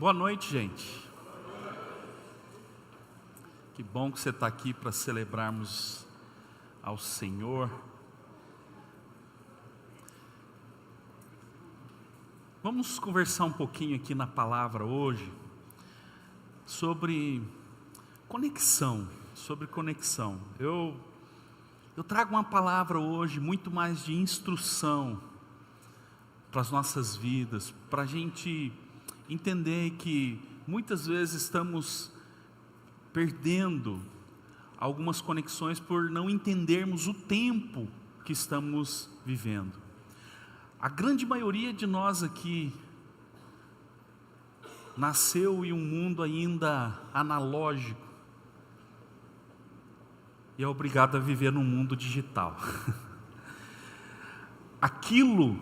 Boa noite, gente. Que bom que você está aqui para celebrarmos ao Senhor. Vamos conversar um pouquinho aqui na palavra hoje sobre conexão. Eu trago uma palavra hoje muito mais de instrução para as nossas vidas, para a gente entender que muitas vezes estamos perdendo algumas conexões por não entendermos o tempo que estamos vivendo. A grande maioria de nós aqui nasceu em um mundo ainda analógico e é obrigado a viver num mundo digital. Aquilo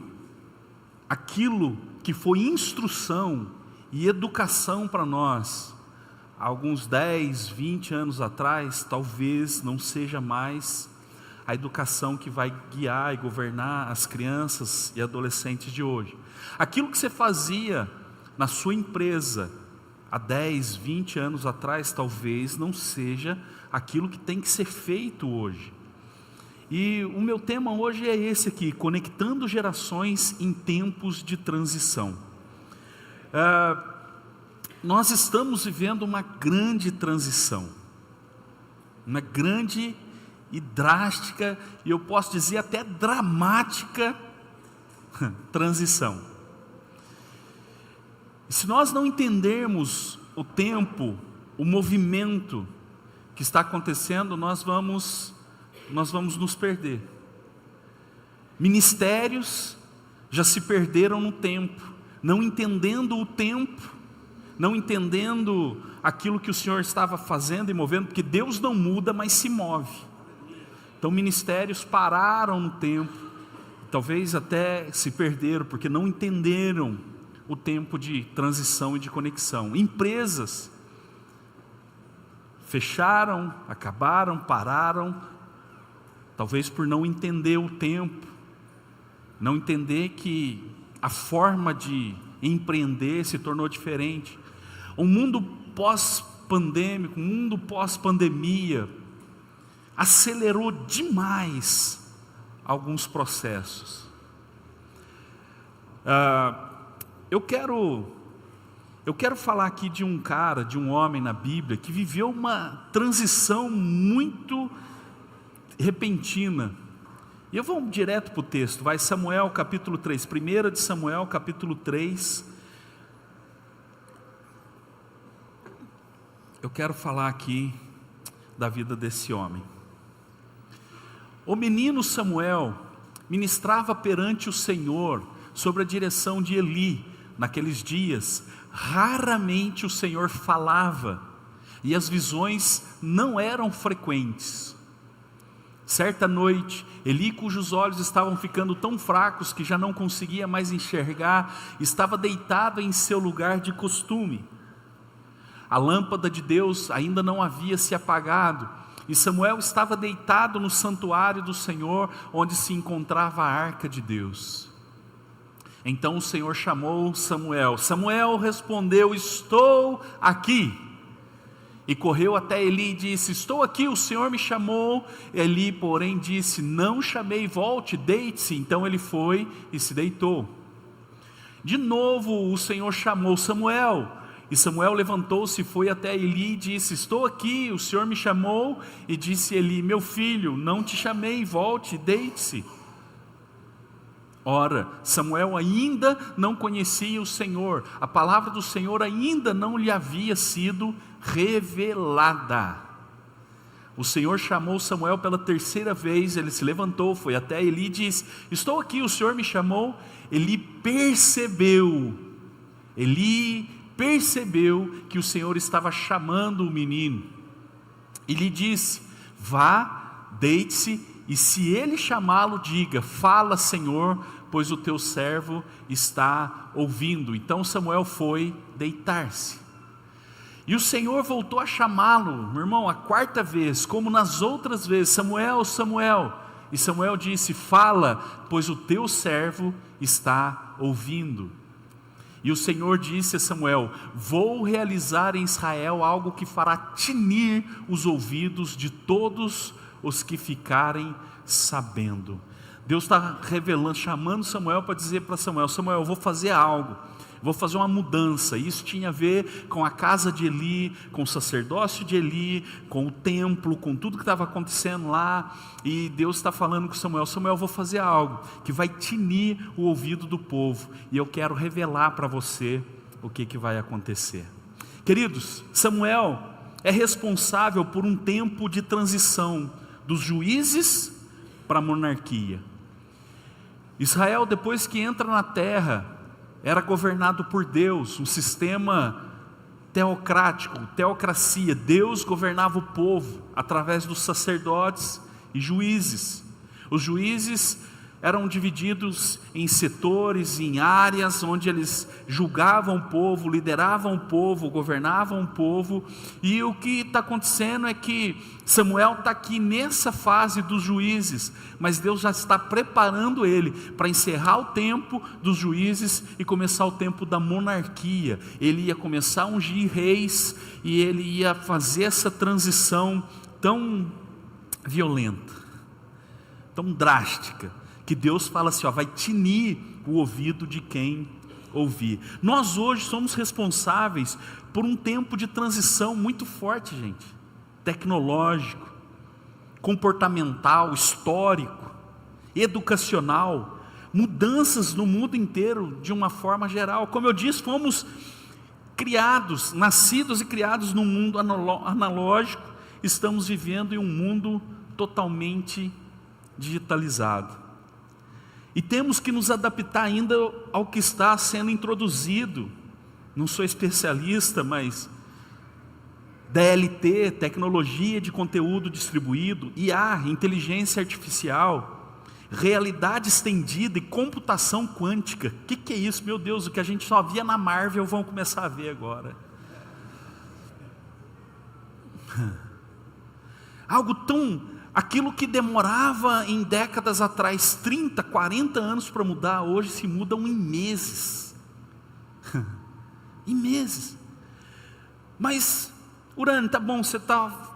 que foi instrução e educação para nós, há alguns 10, 20 anos atrás, talvez não seja mais a educação que vai guiar e governar as crianças e adolescentes de hoje. Aquilo que você fazia na sua empresa há 10, 20 anos atrás, talvez não seja aquilo que tem que ser feito hoje. E o meu tema hoje é esse aqui: conectando gerações em tempos de transição. Nós estamos vivendo uma grande transição, uma grande e drástica, e eu posso dizer até dramática transição. E se nós não entendermos o tempo, o movimento que está acontecendo, nós vamos nos perder. Ministérios já se perderam no tempo, não entendendo o tempo, não entendendo aquilo que o Senhor estava fazendo e movendo, porque Deus não muda, mas se move. Então ministérios pararam no tempo, talvez até se perderam, porque não entenderam o tempo de transição e de conexão. Empresas fecharam, acabaram, pararam, talvez por não entender o tempo, não entender que a forma de empreender se tornou diferente. O mundo pós-pandêmico, o mundo pós-pandemia, acelerou demais alguns processos. Eu quero falar aqui de um cara, de um homem na Bíblia, que viveu uma transição muito repentina. E eu vou direto para o texto, vai Samuel capítulo 3, 1 de Samuel capítulo 3. Eu quero falar aqui da vida desse homem. O menino Samuel ministrava perante o Senhor, sob a direção de Eli. Naqueles dias, raramente o Senhor falava, e as visões não eram frequentes. Certa noite, Eli, cujos olhos estavam ficando tão fracos que já não conseguia mais enxergar, estava deitado em seu lugar de costume. A lâmpada de Deus ainda não havia se apagado, e Samuel estava deitado no santuário do Senhor, onde se encontrava a arca de Deus. Então o Senhor chamou Samuel. Samuel respondeu: estou aqui. E correu até Eli e disse: estou aqui, o Senhor me chamou. Eli, porém, disse: não chamei, volte, deite-se. Então ele foi e se deitou. De novo o Senhor chamou Samuel. E Samuel levantou-se e foi até Eli e disse: estou aqui, o Senhor me chamou. E disse Eli: meu filho, não te chamei, volte, deite-se. Ora, Samuel ainda não conhecia o Senhor, a palavra do Senhor ainda não lhe havia sido revelada. O Senhor chamou Samuel pela terceira vez, ele se levantou, foi até Eli e disse: estou aqui, o Senhor me chamou. Eli percebeu que o Senhor estava chamando o menino, e lhe disse: vá, deite-se, e se ele chamá-lo, diga: fala, Senhor, pois o teu servo está ouvindo. Então Samuel foi deitar-se. E o Senhor voltou a chamá-lo, meu irmão, a quarta vez, como nas outras vezes: Samuel, Samuel. E Samuel disse: fala, pois o teu servo está ouvindo. E o Senhor disse a Samuel: vou realizar em Israel algo que fará tinir os ouvidos de todos os que ficarem sabendo. Deus está revelando, chamando Samuel para dizer para Samuel: Samuel, eu vou fazer algo, vou fazer uma mudança. Isso tinha a ver com a casa de Eli, com o sacerdócio de Eli, com o templo, com tudo que estava acontecendo lá. E Deus está falando com Samuel: Samuel, eu vou fazer algo que vai tinir o ouvido do povo, e eu quero revelar para você o que vai acontecer. Queridos, Samuel é responsável por um tempo de transição dos juízes para a monarquia. Israel, depois que entra na terra, era governado por Deus, um sistema teocrático, teocracia. Deus governava o povo através dos sacerdotes e juízes. Os juízes eram divididos em setores, em áreas, onde eles julgavam o povo, lideravam o povo, governavam o povo. E o que está acontecendo é que Samuel está aqui nessa fase dos juízes, mas Deus já está preparando ele para encerrar o tempo dos juízes e começar o tempo da monarquia. Ele ia começar a ungir reis, e ele ia fazer essa transição tão violenta, tão drástica, que Deus fala assim, vai tinir o ouvido de quem ouvir. Nós hoje somos responsáveis por um tempo de transição muito forte, gente. Tecnológico, comportamental, histórico, educacional, mudanças no mundo inteiro de uma forma geral. Como eu disse, fomos criados, nascidos e criados num mundo analógico, estamos vivendo em um mundo totalmente digitalizado. E temos que nos adaptar ainda ao que está sendo introduzido. Não sou especialista, mas DLT, tecnologia de conteúdo distribuído, IA, inteligência artificial, realidade estendida e computação quântica. O que é isso? Meu Deus, o que a gente só via na Marvel, vamos começar a ver agora. Algo tão... Aquilo que demorava em décadas atrás 30, 40 anos para mudar, hoje se mudam em meses. Em meses. Mas, Urânio, tá bom, você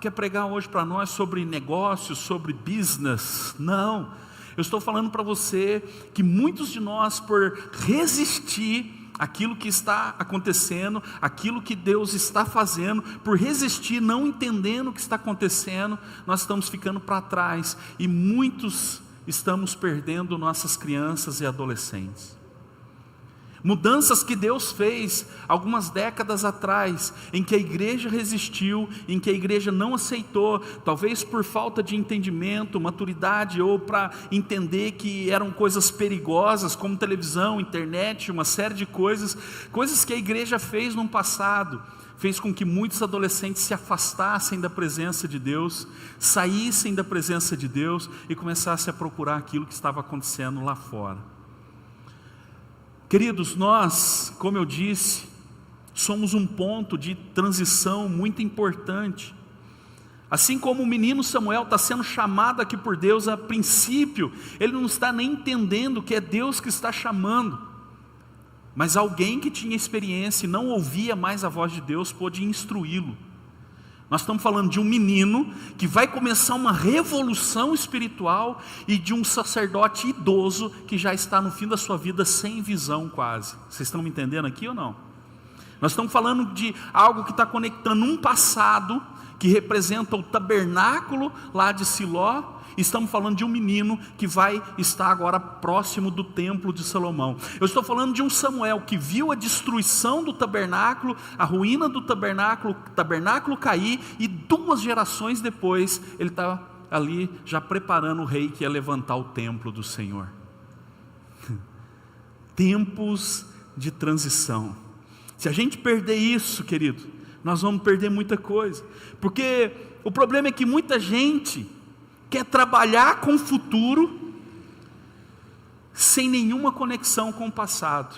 quer pregar hoje para nós sobre negócios, sobre business? Não, eu estou falando para você que muitos de nós, por resistir aquilo que está acontecendo, aquilo que Deus está fazendo, por resistir, não entendendo o que está acontecendo, nós estamos ficando para trás, e muitos estamos perdendo nossas crianças e adolescentes. Mudanças que Deus fez algumas décadas atrás, em que a igreja resistiu, em que a igreja não aceitou, talvez por falta de entendimento, maturidade, ou para entender que eram coisas perigosas, como televisão, internet, uma série de coisas que a igreja fez no passado, fez com que muitos adolescentes se afastassem da presença de Deus, saíssem da presença de Deus e começassem a procurar aquilo que estava acontecendo lá fora. Queridos, nós, como eu disse, somos um ponto de transição muito importante. Assim como o menino Samuel está sendo chamado aqui por Deus, a princípio, ele não está nem entendendo que é Deus que está chamando, mas alguém que tinha experiência e não ouvia mais a voz de Deus, pôde instruí-lo. Nós estamos falando de um menino que vai começar uma revolução espiritual, e de um sacerdote idoso que já está no fim da sua vida sem visão quase. Vocês estão me entendendo aqui ou não? Nós estamos falando de algo que está conectando um passado que representa o tabernáculo lá de Siló. Estamos falando de um menino que vai estar agora próximo do templo de Salomão. Eu estou falando de um Samuel que viu a destruição do tabernáculo, a ruína do tabernáculo, o tabernáculo cair, e 2 gerações depois, ele está ali já preparando o rei que ia levantar o templo do Senhor. Tempos de transição. Se a gente perder isso, querido, nós vamos perder muita coisa, porque o problema é que muita gente quer trabalhar com o futuro sem nenhuma conexão com o passado,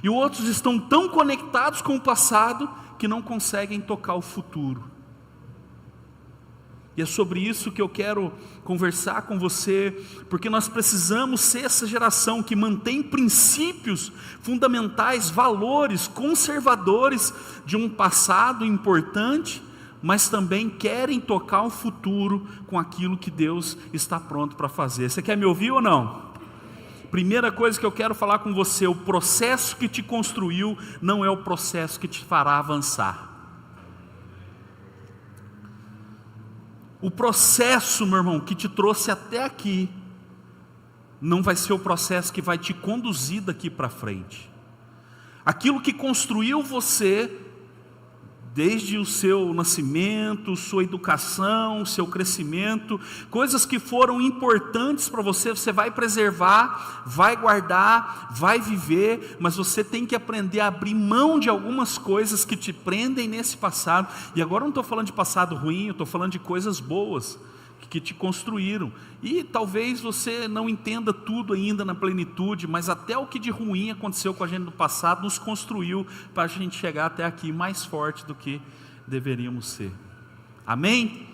e outros estão tão conectados com o passado que não conseguem tocar o futuro. E é sobre isso que eu quero conversar com você, porque nós precisamos ser essa geração que mantém princípios fundamentais, valores conservadores de um passado importante, mas também querem tocar o futuro com aquilo que Deus está pronto para fazer. Você quer me ouvir ou não? Primeira coisa que eu quero falar com você: o processo que te construiu não é o processo que te fará avançar. O processo, meu irmão, que te trouxe até aqui, não vai ser o processo que vai te conduzir daqui para frente. Aquilo que construiu você, desde o seu nascimento, sua educação, seu crescimento, coisas que foram importantes para você, você vai preservar, vai guardar, vai viver, mas você tem que aprender a abrir mão de algumas coisas que te prendem nesse passado. E agora eu não estou falando de passado ruim, eu estou falando de coisas boas que te construíram. E talvez você não entenda tudo ainda na plenitude, mas até o que de ruim aconteceu com a gente no passado nos construiu para a gente chegar até aqui mais forte do que deveríamos ser. Amém?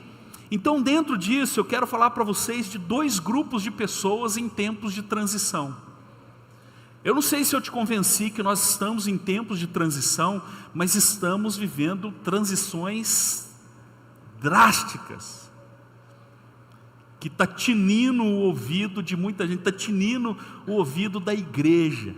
Então, dentro disso, eu quero falar para vocês de dois grupos de pessoas em tempos de transição. Eu não sei se eu te convenci que nós estamos em tempos de transição, mas estamos vivendo transições drásticas, que está tinindo o ouvido de muita gente, está tinindo o ouvido da igreja.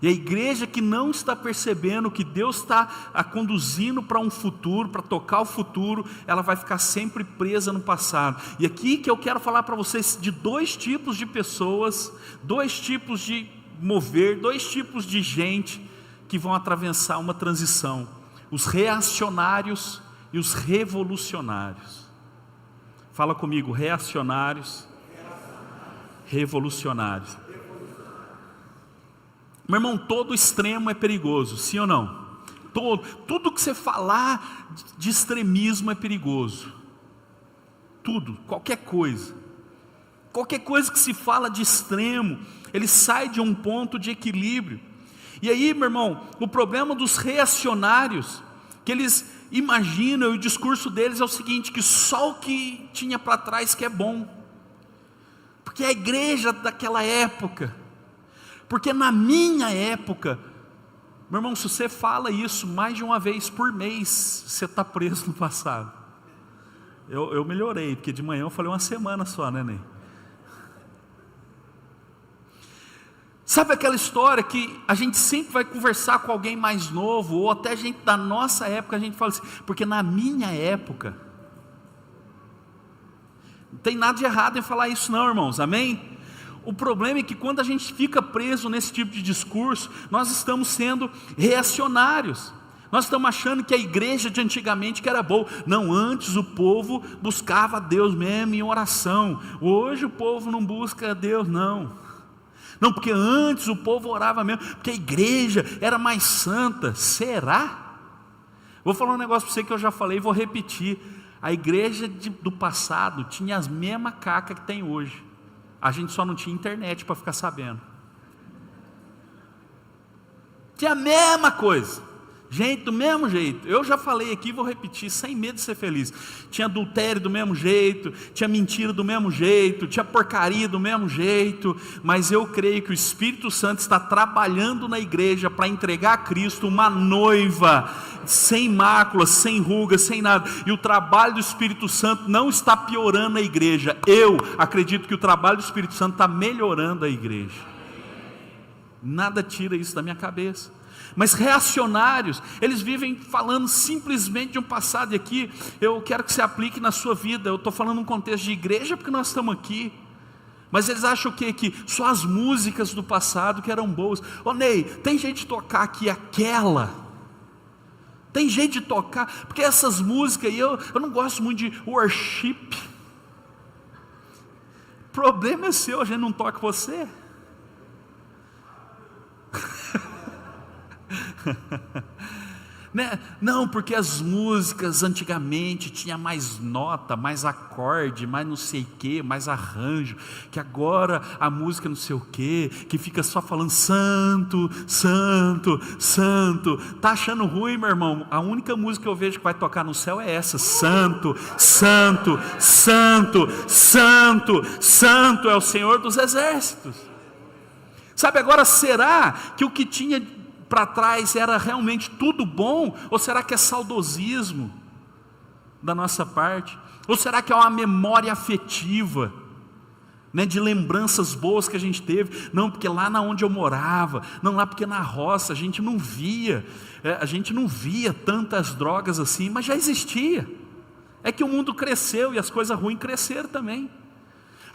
E a igreja que não está percebendo que Deus está a conduzindo para um futuro, para tocar o futuro, ela vai ficar sempre presa no passado. E aqui que eu quero falar para vocês de dois tipos de pessoas, dois tipos de mover, dois tipos de gente que vão atravessar uma transição: os reacionários e os revolucionários. Fala comigo: reacionários, revolucionários. Meu irmão, todo extremo é perigoso, sim ou não? Tudo que você falar de extremismo é perigoso. Tudo, qualquer coisa que se fala de extremo, ele sai de um ponto de equilíbrio. E aí, meu irmão, o problema dos reacionários, que eles imaginam, e o discurso deles é o seguinte: que só o que tinha para trás que é bom, porque a igreja daquela época, porque na minha época, meu irmão, se você fala isso mais de uma vez por mês, você está preso no passado. Eu melhorei, porque de manhã eu falei uma semana só, né, Ney? Sabe aquela história que a gente sempre vai conversar com alguém mais novo, ou até gente da nossa época, a gente fala assim: porque na minha época, não tem nada de errado em falar isso não, irmãos, amém? O problema é que quando a gente fica preso nesse tipo de discurso, nós estamos sendo reacionários. Nós estamos achando que a igreja de antigamente que era boa. Não, antes o povo buscava a Deus mesmo em oração. Hoje o povo não busca a Deus não. Não, porque antes o povo orava mesmo, porque a igreja era mais santa. Será? Vou falar um negócio para você que eu já falei e vou repetir. A igreja do passado tinha as mesmas cacas que tem hoje. A gente só não tinha internet para ficar sabendo. Tinha a mesma coisa. Gente, do mesmo jeito. Eu já falei aqui, vou repetir, sem medo de ser feliz. Tinha adultério do mesmo jeito, tinha mentira do mesmo jeito, tinha porcaria do mesmo jeito, mas eu creio que o Espírito Santo está trabalhando na igreja para entregar a Cristo uma noiva sem mácula, sem ruga, sem nada. E o trabalho do Espírito Santo não está piorando a igreja. Eu acredito que o trabalho do Espírito Santo está melhorando a igreja. Nada tira isso da minha cabeça. Mas reacionários, eles vivem falando simplesmente de um passado. E aqui eu quero que você aplique na sua vida. Eu estou falando num contexto de igreja porque nós estamos aqui. Mas eles acham o quê? Que só as músicas do passado que eram boas. Ô Ney, tem gente de tocar aqui aquela. Tem gente de tocar, porque essas músicas aí, eu não gosto muito de worship. O problema é seu, a gente não toca você. né? Não, porque as músicas antigamente tinha mais nota, mais acorde, mais não sei o que, mais arranjo, que agora a música não sei o que fica só falando santo, santo, santo. Tá achando ruim, meu irmão? A única música que eu vejo que vai tocar no céu é essa: santo, santo, santo, santo, santo é o Senhor dos exércitos. Sabe, agora será que o que tinha para trás era realmente tudo bom? Ou será que é saudosismo da nossa parte? Ou será que é uma memória afetiva, né, de lembranças boas que a gente teve? Não, porque lá na onde eu morava, não, lá porque na roça a gente não via tantas drogas assim, mas já existia. É que o mundo cresceu e as coisas ruins cresceram também.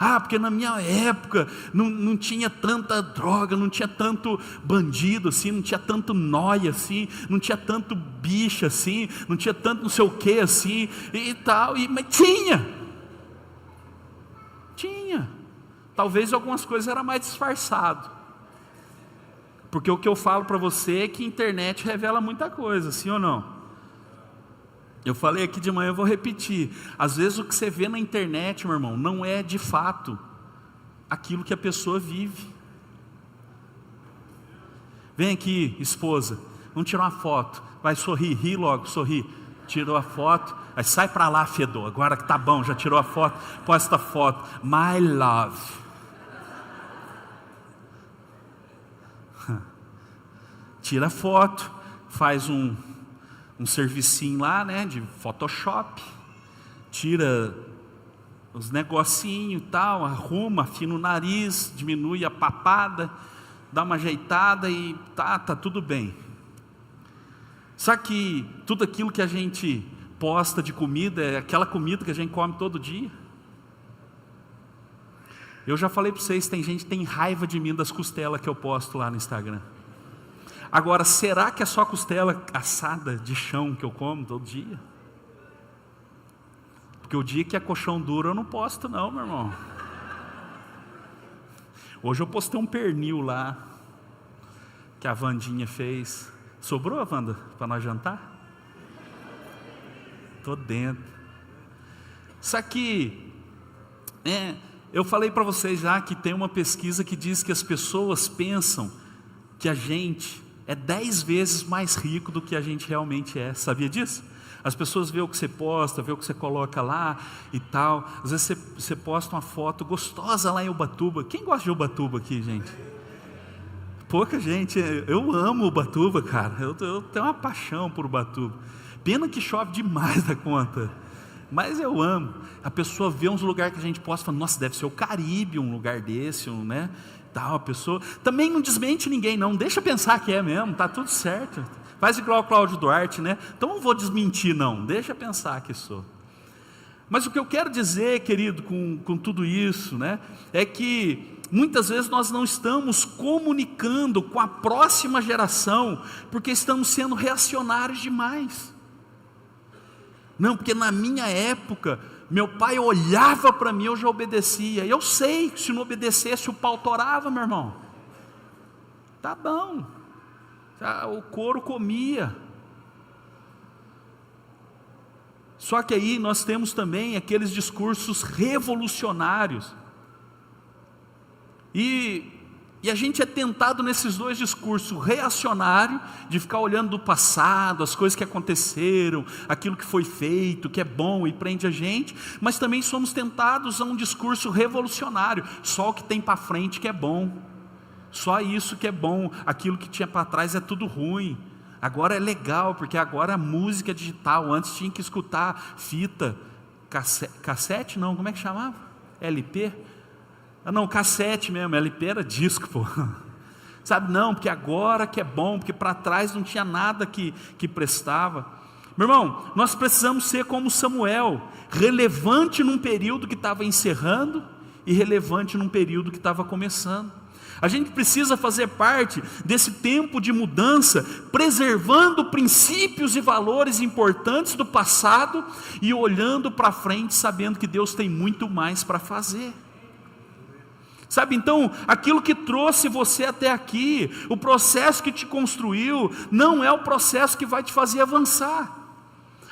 Ah, porque na minha época não tinha tanta droga, não tinha tanto bandido assim, não tinha tanto nóia assim, não tinha tanto bicho assim, não tinha tanto não sei o que assim e tal, mas tinha. Talvez algumas coisas eram mais disfarçado, porque o que eu falo para você é que a internet revela muita coisa, sim ou não? Eu falei aqui de manhã, eu vou repetir. Às vezes o que você vê na internet, meu irmão, não é de fato aquilo que a pessoa vive. Vem aqui, esposa, vamos tirar uma foto. Vai sorrir, ri logo, sorri. Tirou a foto, aí sai para lá, fedor. Agora que tá bom, já tirou a foto, posta a foto. My love. Tira a foto, faz um servicinho lá, né, de Photoshop, tira os negocinhos e tal, arruma, afina o nariz, diminui a papada, dá uma ajeitada e tá tudo bem. Só que tudo aquilo que a gente posta de comida é aquela comida que a gente come todo dia. Eu já falei para vocês, tem gente que tem raiva de mim das costelas que eu posto lá no Instagram. Agora, será que é só costela assada de chão que eu como todo dia? Porque o dia que é colchão duro eu não posto não, meu irmão. Hoje eu postei um pernil lá, que a Vandinha fez. Sobrou, Wanda, para nós jantar? Tô dentro. Só que, eu falei para vocês já que tem uma pesquisa que diz que as pessoas pensam que a gente é 10 vezes mais rico do que a gente realmente é. Sabia disso? As pessoas veem o que você posta, veem o que você coloca lá e tal. Às vezes você posta uma foto gostosa lá em Ubatuba. Quem gosta de Ubatuba aqui, gente? Pouca gente. Eu amo Ubatuba, cara. Eu tenho uma paixão por Ubatuba. Pena que chove demais da conta, mas eu amo. A pessoa vê uns lugares que a gente posta e fala: nossa, deve ser o Caribe um lugar desse, né? Tal, a pessoa também não desmente ninguém, não, deixa pensar que é mesmo, tá tudo certo, faz igual o Cláudio Duarte, né? Então não vou desmentir não, deixa pensar que sou. Mas o que eu quero dizer, querido, com tudo isso, né, é que muitas vezes nós não estamos comunicando com a próxima geração, porque estamos sendo reacionários demais. Não, porque na minha época meu pai olhava para mim, eu já obedecia. Eu sei que se não obedecesse o pau torava, meu irmão. Tá bom, o couro comia. Só que aí nós temos também aqueles discursos revolucionários. E a gente é tentado nesses dois discursos: reacionário, de ficar olhando do passado, as coisas que aconteceram, aquilo que foi feito, que é bom e prende a gente, mas também somos tentados a um discurso revolucionário: só o que tem para frente que é bom, só isso que é bom, aquilo que tinha para trás é tudo ruim. Agora é legal, porque agora a música é digital, antes tinha que escutar fita, cassete não, como é que chamava? LP? Não, cassete mesmo, LP era disco, pô. Sabe, não, porque agora que é bom, porque para trás não tinha nada que prestava. Meu irmão, nós precisamos ser como Samuel, relevante num período que estava encerrando e relevante num período que estava começando. A gente precisa fazer parte desse tempo de mudança, preservando princípios e valores importantes do passado e olhando para frente, sabendo que Deus tem muito mais para fazer. Sabe, então, aquilo que trouxe você até aqui, o processo que te construiu, não é o processo que vai te fazer avançar.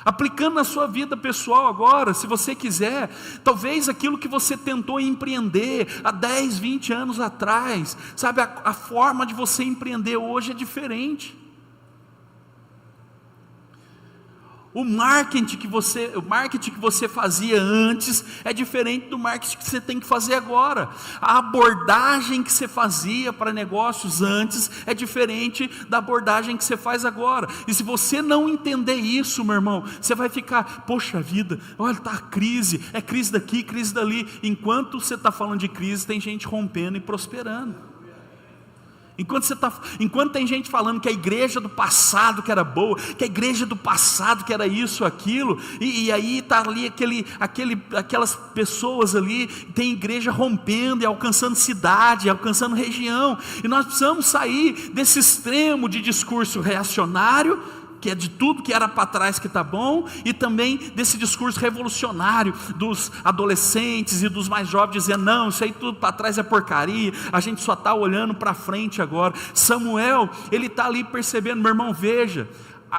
Aplicando na sua vida pessoal agora, se você quiser, talvez aquilo que você tentou empreender há 10, 20 anos atrás, sabe, a forma de você empreender hoje é diferente. O marketing que você fazia antes é diferente do marketing que você tem que fazer agora. A abordagem que você fazia para negócios antes é diferente da abordagem que você faz agora. E se você não entender isso, meu irmão, você vai ficar, poxa vida, olha, está a crise, é crise daqui, crise dali. Enquanto você está falando de crise, tem gente rompendo e prosperando. Enquanto tem gente falando que a igreja do passado que era boa, que a igreja do passado que era isso, aquilo, e aí está ali aquelas pessoas ali, tem igreja rompendo e alcançando cidade, alcançando região, e nós precisamos sair desse extremo de discurso reacionário, que é de tudo que era para trás que está bom, e também desse discurso revolucionário dos adolescentes e dos mais jovens, dizendo, não, isso aí tudo para trás é porcaria, a gente só está olhando para frente agora. Samuel, ele está ali percebendo, meu irmão, veja,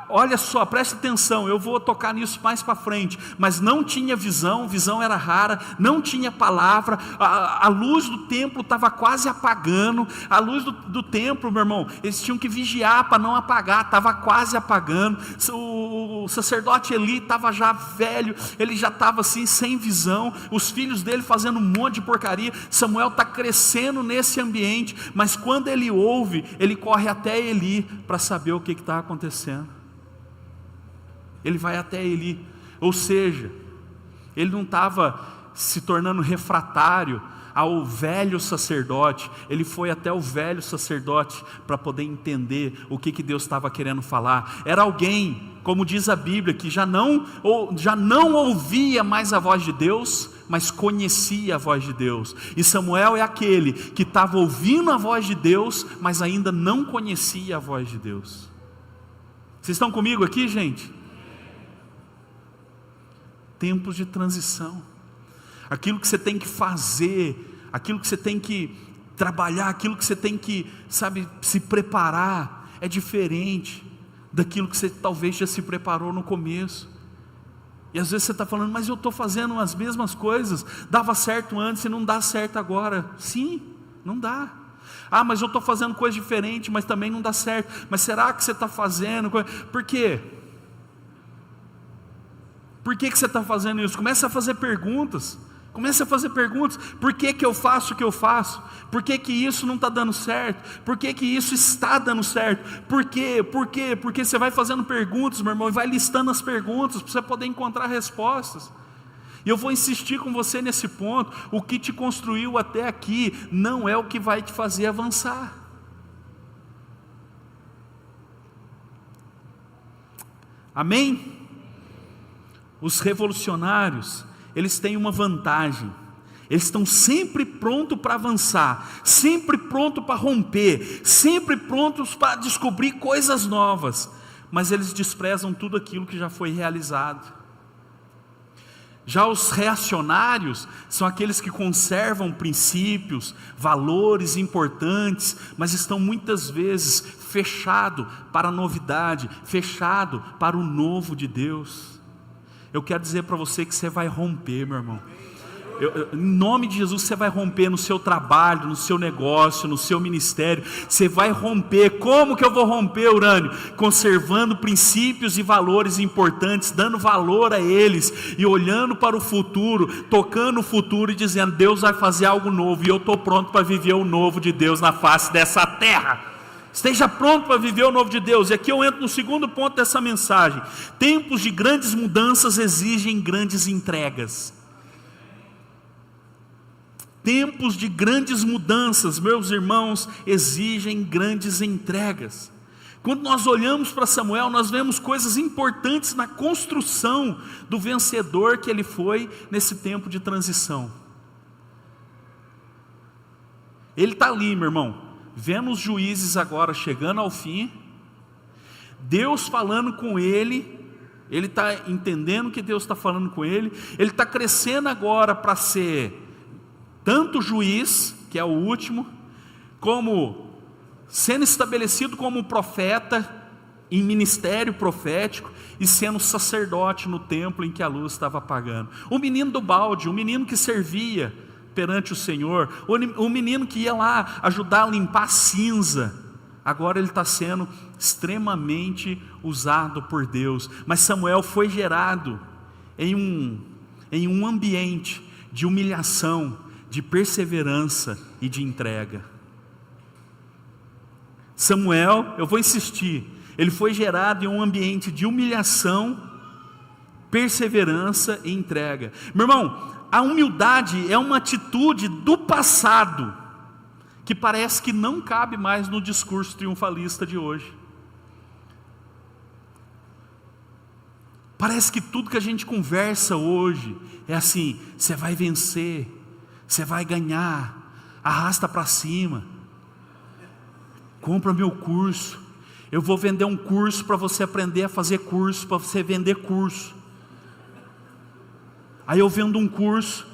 olha só, preste atenção, eu vou tocar nisso mais para frente, mas não tinha visão era rara, não tinha palavra, a luz do templo estava quase apagando, a luz do templo, meu irmão, eles tinham que vigiar para não apagar, estava quase apagando, o sacerdote Eli estava já velho, ele já estava assim, sem visão, os filhos dele fazendo um monte de porcaria. Samuel está crescendo nesse ambiente, mas quando ele ouve, ele corre até Eli, para saber o que está acontecendo. Ele vai até Eli, ou seja, ele não estava se tornando refratário ao velho sacerdote, ele foi até o velho sacerdote para poder entender o que Deus estava querendo falar. Era alguém, como diz a Bíblia, que já não ouvia mais a voz de Deus, mas conhecia a voz de Deus. E Samuel é aquele que estava ouvindo a voz de Deus, mas ainda não conhecia a voz de Deus. Vocês estão comigo aqui, gente? Tempos de transição, aquilo que você tem que fazer, aquilo que você tem que trabalhar, aquilo que você tem que, sabe, se preparar, é diferente daquilo que você talvez já se preparou no começo. E às vezes você está falando, mas eu estou fazendo as mesmas coisas, dava certo antes e não dá certo agora. Sim, não dá. Ah, mas eu estou fazendo coisa diferente, mas também não dá certo. Mas será que você está fazendo? Por quê? Por que você está fazendo isso? Comece a fazer perguntas. Por que eu faço o que eu faço? Por que isso não está dando certo? Por que isso está dando certo? Por quê? Porque você vai fazendo perguntas, meu irmão, e vai listando as perguntas para você poder encontrar respostas. E eu vou insistir com você nesse ponto. O que te construiu até aqui não é o que vai te fazer avançar. Amém? Os revolucionários, eles têm uma vantagem, eles estão sempre prontos para avançar, sempre prontos para romper, sempre prontos para descobrir coisas novas, mas eles desprezam tudo aquilo que já foi realizado. Já os reacionários são aqueles que conservam princípios, valores importantes, mas estão muitas vezes fechados para a novidade, fechados para o novo de Deus. Eu quero dizer para você que você vai romper, meu irmão. Em nome de Jesus, você vai romper no seu trabalho, no seu negócio, no seu ministério. Você vai romper. Como que eu vou romper, Urânio? Conservando princípios e valores importantes, dando valor a eles e olhando para o futuro, tocando o futuro e dizendo, Deus vai fazer algo novo e eu estou pronto para viver o novo de Deus na face dessa terra. Esteja pronto para viver o novo de Deus. E aqui eu entro no segundo ponto dessa mensagem. Tempos de grandes mudanças exigem grandes entregas. Tempos de grandes mudanças, meus irmãos, exigem grandes entregas. Quando nós olhamos para Samuel, nós vemos coisas importantes na construção do vencedor que ele foi nesse tempo de transição. Ele está ali, meu irmão, vendo os juízes agora chegando ao fim, Deus falando com ele está entendendo que Deus está falando com ele está crescendo agora para ser tanto juiz, que é o último, como sendo estabelecido como profeta, em ministério profético, e sendo sacerdote no templo em que a luz estava apagando. O menino do balde, o menino que servia perante o Senhor, o menino que ia lá ajudar a limpar a cinza, agora ele está sendo extremamente usado por Deus. Mas Samuel foi gerado em um ambiente de humilhação, de perseverança e de entrega. Samuel, eu vou insistir, ele foi gerado em um ambiente de humilhação, perseverança e entrega. Meu irmão, a humildade é uma atitude do passado, que parece que não cabe mais no discurso triunfalista de hoje. Parece que tudo que a gente conversa hoje é assim: você vai vencer, você vai ganhar, arrasta para cima, compra meu curso, eu vou vender um curso para você aprender a fazer curso, para você vender curso. Aí eu vendo um curso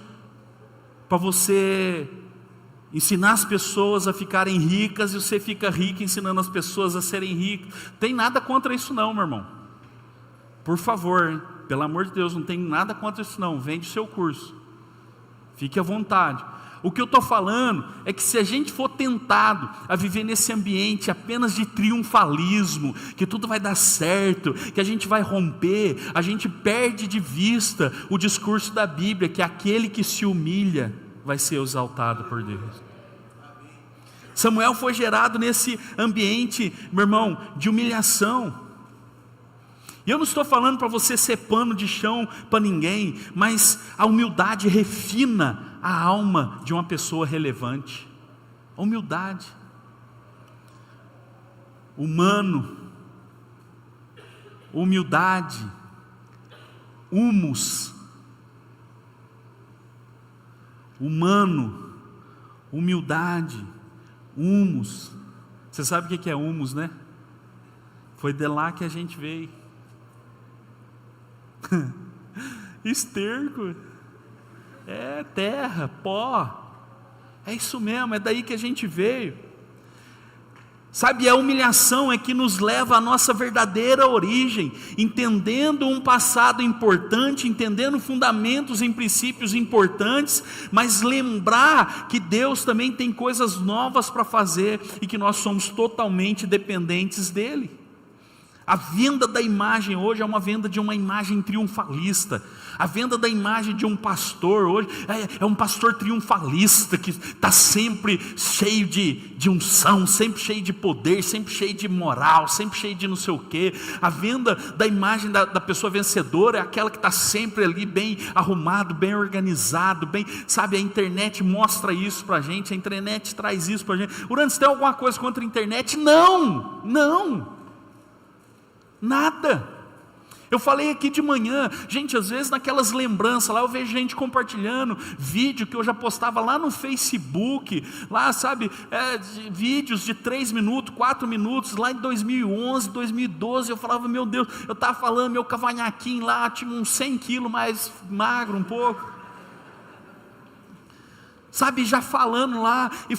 para você ensinar as pessoas a ficarem ricas, e você fica rico ensinando as pessoas a serem ricas. Tem nada contra isso não, meu irmão. Por favor, hein? Pelo amor de Deus, não tem nada contra isso não. Vende o seu curso, fique à vontade. O que eu estou falando é que se a gente for tentado a viver nesse ambiente apenas de triunfalismo, que tudo vai dar certo, que a gente vai romper, a gente perde de vista o discurso da Bíblia, que aquele que se humilha vai ser exaltado por Deus. Samuel foi gerado nesse ambiente, meu irmão, de humilhação. E eu não estou falando para você ser pano de chão para ninguém, mas a humildade refina a alma de uma pessoa relevante. A humildade. Humano. Humildade. Humus. Humano. Humildade. Humus. Você sabe o que é humus, né? Foi de lá que a gente veio. Esterco, é terra, pó, é isso mesmo, é daí que a gente veio. Sabe, a humilhação é que nos leva à nossa verdadeira origem, entendendo um passado importante, entendendo fundamentos em princípios importantes, mas lembrar que Deus também tem coisas novas para fazer e que nós somos totalmente dependentes dEle. A venda da imagem hoje é uma venda de uma imagem triunfalista. A venda da imagem de um pastor hoje é um pastor triunfalista, que está sempre cheio de unção, sempre cheio de poder, sempre cheio de moral, sempre cheio de não sei o quê. A venda da imagem da pessoa vencedora é aquela que está sempre ali bem arrumado, bem organizado, bem, sabe, a internet mostra isso para a gente, a internet traz isso para a gente. Urano, você tem alguma coisa contra a internet? Não, não. Nada. Eu falei aqui de manhã, gente, às vezes naquelas lembranças lá, eu vejo gente compartilhando vídeo que eu já postava lá no Facebook, lá, sabe, vídeos de 3 minutos, 4 minutos, lá em 2011, 2012, eu falava, meu Deus, eu estava falando, meu cavanhaquinho lá, tinha uns 100 quilos mais magro um pouco. Sabe, já falando lá, e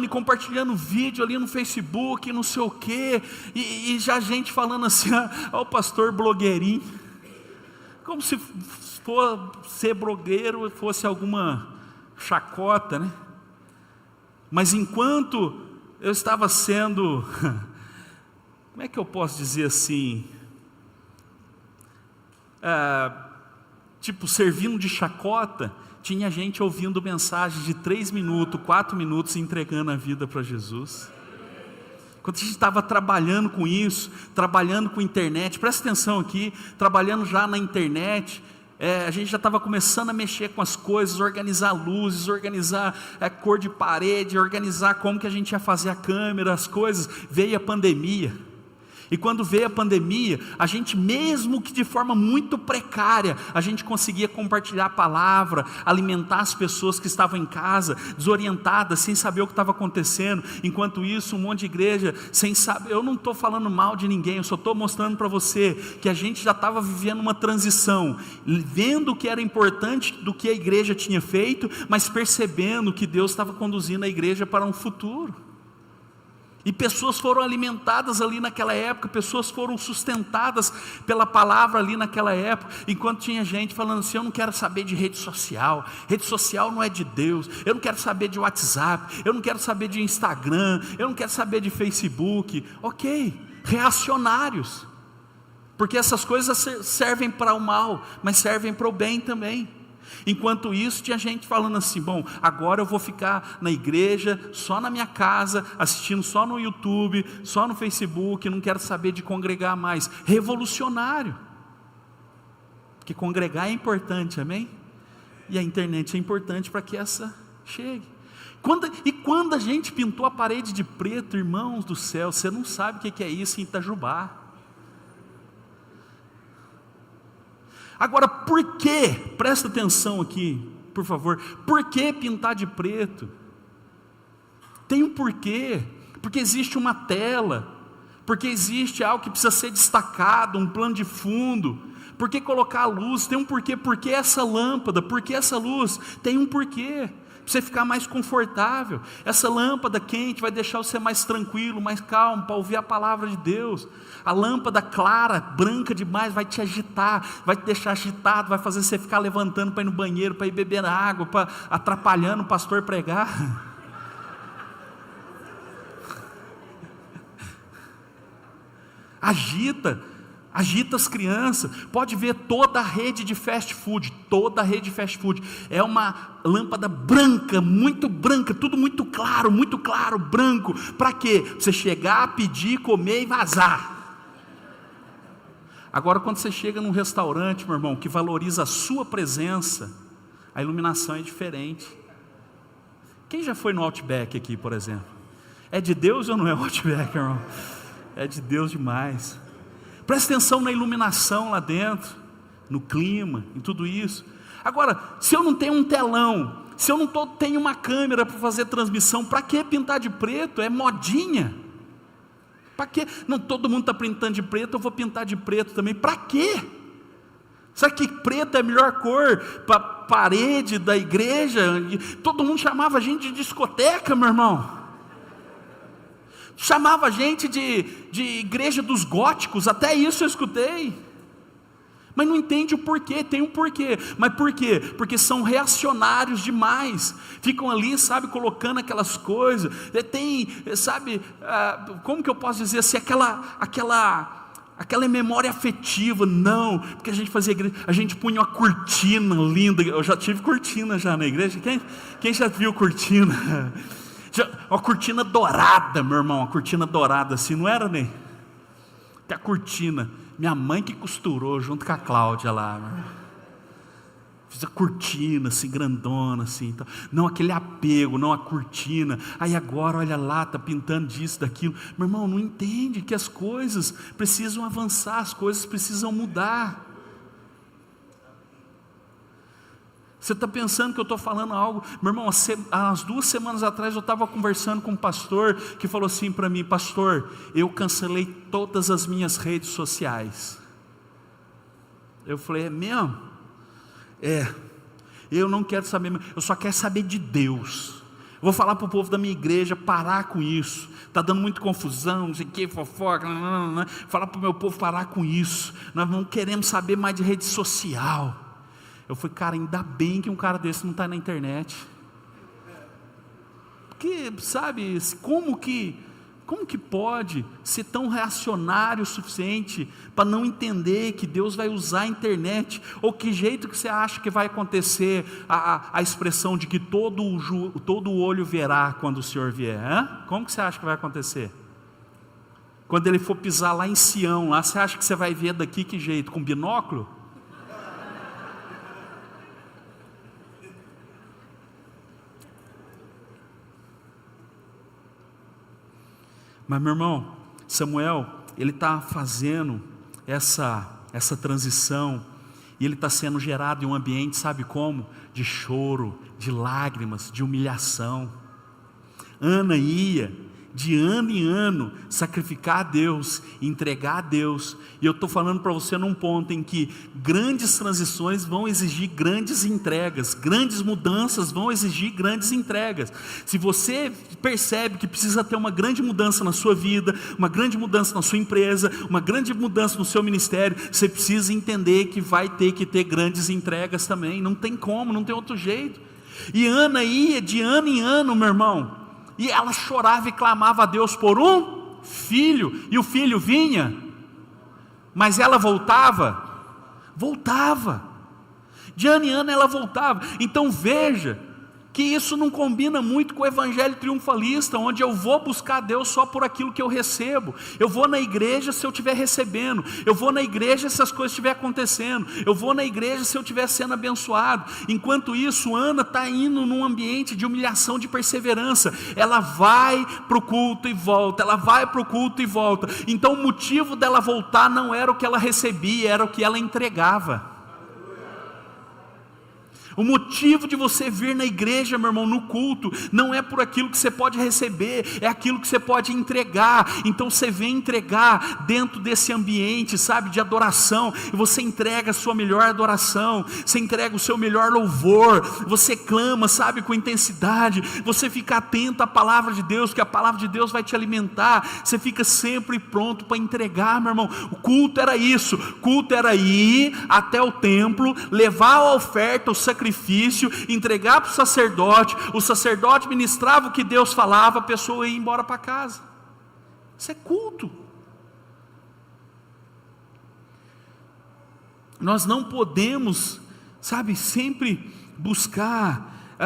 compartilhando vídeo ali no Facebook, não sei o quê, e já gente falando assim, ó, o pastor blogueirinho, como se ser blogueiro fosse alguma chacota, né? Mas enquanto eu estava sendo, como é que eu posso dizer assim, tipo, servindo de chacota, tinha gente ouvindo mensagens de 3 minutos, 4 minutos, entregando a vida para Jesus. Quando a gente estava trabalhando com isso, trabalhando com internet, presta atenção aqui, trabalhando já na internet, a gente já estava começando a mexer com as coisas, organizar luzes, organizar cor de parede, organizar como que a gente ia fazer a câmera, as coisas. Veio a pandemia. E quando veio a pandemia, a gente, mesmo que de forma muito precária, a gente conseguia compartilhar a palavra, alimentar as pessoas que estavam em casa, desorientadas, sem saber o que estava acontecendo. Enquanto isso, um monte de igreja, sem saber. Eu não estou falando mal de ninguém, eu só estou mostrando para você que a gente já estava vivendo uma transição, vendo o que era importante do que a igreja tinha feito, mas percebendo que Deus estava conduzindo a igreja para um futuro. E pessoas foram alimentadas ali naquela época, pessoas foram sustentadas pela palavra ali naquela época, enquanto tinha gente falando assim: eu não quero saber de rede social não é de Deus, eu não quero saber de WhatsApp, eu não quero saber de Instagram, eu não quero saber de Facebook. Ok, reacionários, porque essas coisas servem para o mal, mas servem para o bem também. Enquanto isso, tinha gente falando assim: bom, agora eu vou ficar na igreja, só na minha casa, assistindo só no YouTube, só no Facebook, não quero saber de congregar mais. Revolucionário, porque congregar é importante, amém? E a internet é importante para que essa chegue. Quando a gente pintou a parede de preto, irmãos do céu, você não sabe o que é isso em Itajubá. Agora, por que, presta atenção aqui, por favor, por que pintar de preto? Tem um porquê, porque existe uma tela, porque existe algo que precisa ser destacado, um plano de fundo. Por que colocar a luz? Tem um porquê. Por que essa lâmpada? Por que essa luz? Tem um porquê, para você ficar mais confortável. Essa lâmpada quente vai deixar você mais tranquilo, mais calmo, para ouvir a palavra de Deus. A lâmpada clara, branca demais, vai te agitar, vai te deixar agitado, vai fazer você ficar levantando para ir no banheiro, para ir beber água, para atrapalhando o pastor pregar. Agita as crianças. Pode ver toda a rede de fast food, é uma lâmpada branca, tudo muito claro, branco. Para quê? Você chegar, pedir, comer e vazar. Agora, quando você chega num restaurante, meu irmão, que valoriza a sua presença, a iluminação é diferente. Quem já foi no Outback aqui, por exemplo? É de Deus ou não é o Outback, irmão? É de Deus demais. Presta atenção na iluminação lá dentro, no clima, em tudo isso. Agora, se eu não tenho um telão, se eu não tenho uma câmera para fazer transmissão, para que pintar de preto? É modinha. Para quê? Não, todo mundo está pintando de preto, eu vou pintar de preto também. Para quê? Sabe que preto é a melhor cor para a parede da igreja? Todo mundo chamava a gente de discoteca, meu irmão. Chamava a gente de igreja dos góticos, até isso eu escutei. Mas não entende o porquê, tem um porquê. Mas por quê? Porque são reacionários demais. Ficam ali, sabe, colocando aquelas coisas. Tem, sabe, como que eu posso dizer assim, aquela memória afetiva. Não, porque a gente fazia igreja, a gente punha uma cortina linda. Eu já tive cortina já na igreja. Quem já viu cortina? Uma cortina dourada, meu irmão, uma cortina dourada assim, não era nem? Que a cortina, minha mãe que costurou junto com a Cláudia lá, fiz a cortina assim, grandona assim, então, não aquele apego, não a cortina. Aí agora, olha lá, está pintando disso, daquilo. Meu irmão, não entende que as coisas precisam avançar, as coisas precisam mudar. Você está pensando que eu estou falando algo? Meu irmão, há 2 semanas atrás eu estava conversando com um pastor que falou assim para mim: pastor, eu cancelei todas as minhas redes sociais. Eu falei: é mesmo? Eu não quero saber, eu só quero saber de Deus. Vou falar para o povo da minha igreja parar com isso. Está dando muita confusão, não sei o que, fofoca. Falar para o meu povo parar com isso. Nós não queremos saber mais de rede social. Eu falei: cara, ainda bem que um cara desse não está na internet. Porque, sabe, como que pode ser tão reacionário o suficiente para não entender que Deus vai usar a internet? Ou que jeito que você acha que vai acontecer a expressão de que todo olho verá quando o Senhor vier? Hein? Como que você acha que vai acontecer? Quando Ele for pisar lá em Sião, lá, você acha que você vai ver daqui que jeito? Com binóculo? Mas, meu irmão, Samuel, ele está fazendo essa transição, e ele está sendo gerado em um ambiente, sabe como? De choro, de lágrimas, de humilhação. Ana ia de ano em ano sacrificar a Deus, entregar a Deus. E eu estou falando para você num ponto em que grandes transições vão exigir grandes entregas, grandes mudanças vão exigir grandes entregas. Se você percebe que precisa ter uma grande mudança na sua vida, uma grande mudança na sua empresa, uma grande mudança no seu ministério, você precisa entender que vai ter que ter grandes entregas também. Não tem como, não tem outro jeito. E Ana ia de ano em ano, meu irmão, e ela chorava e clamava a Deus por um filho, e o filho vinha, mas ela voltava, de ano em ano ela voltava. Então veja, que isso não combina muito com o evangelho triunfalista, onde eu vou buscar a Deus só por aquilo que eu recebo. Eu vou na igreja se eu estiver recebendo, eu vou na igreja se as coisas estiverem acontecendo, eu vou na igreja se eu estiver sendo abençoado. Enquanto isso, Ana está indo num ambiente de humilhação, de perseverança. Ela vai para o culto e volta, ela vai para o culto e volta. Então o motivo dela voltar não era o que ela recebia, era o que ela entregava. O motivo de você vir na igreja, meu irmão, no culto, não é por aquilo que você pode receber, é aquilo que você pode entregar. Então você vem entregar dentro desse ambiente, sabe, de adoração, e você entrega a sua melhor adoração, você entrega o seu melhor louvor, você clama, sabe, com intensidade, você fica atento à palavra de Deus, que a palavra de Deus vai te alimentar, você fica sempre pronto para entregar, meu irmão. O culto era isso, o culto era ir até o templo, levar a oferta, o sacrifício, entregar para o sacerdote ministrava o que Deus falava, a pessoa ia embora para casa. Isso é culto. Nós não podemos, sabe, sempre buscar,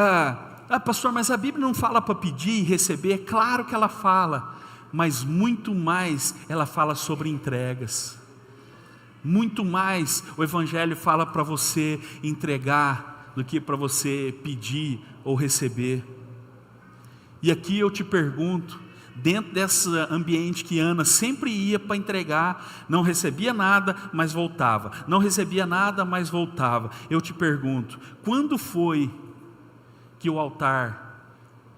pastor, mas a Bíblia não fala para pedir e receber. É claro que ela fala, mas muito mais ela fala sobre entregas. Muito mais o evangelho fala para você entregar do que para você pedir ou receber. E aqui eu te pergunto, dentro desse ambiente que Ana sempre ia para entregar, não recebia nada, mas voltava, não recebia nada, mas voltava. Eu te pergunto, quando foi que o altar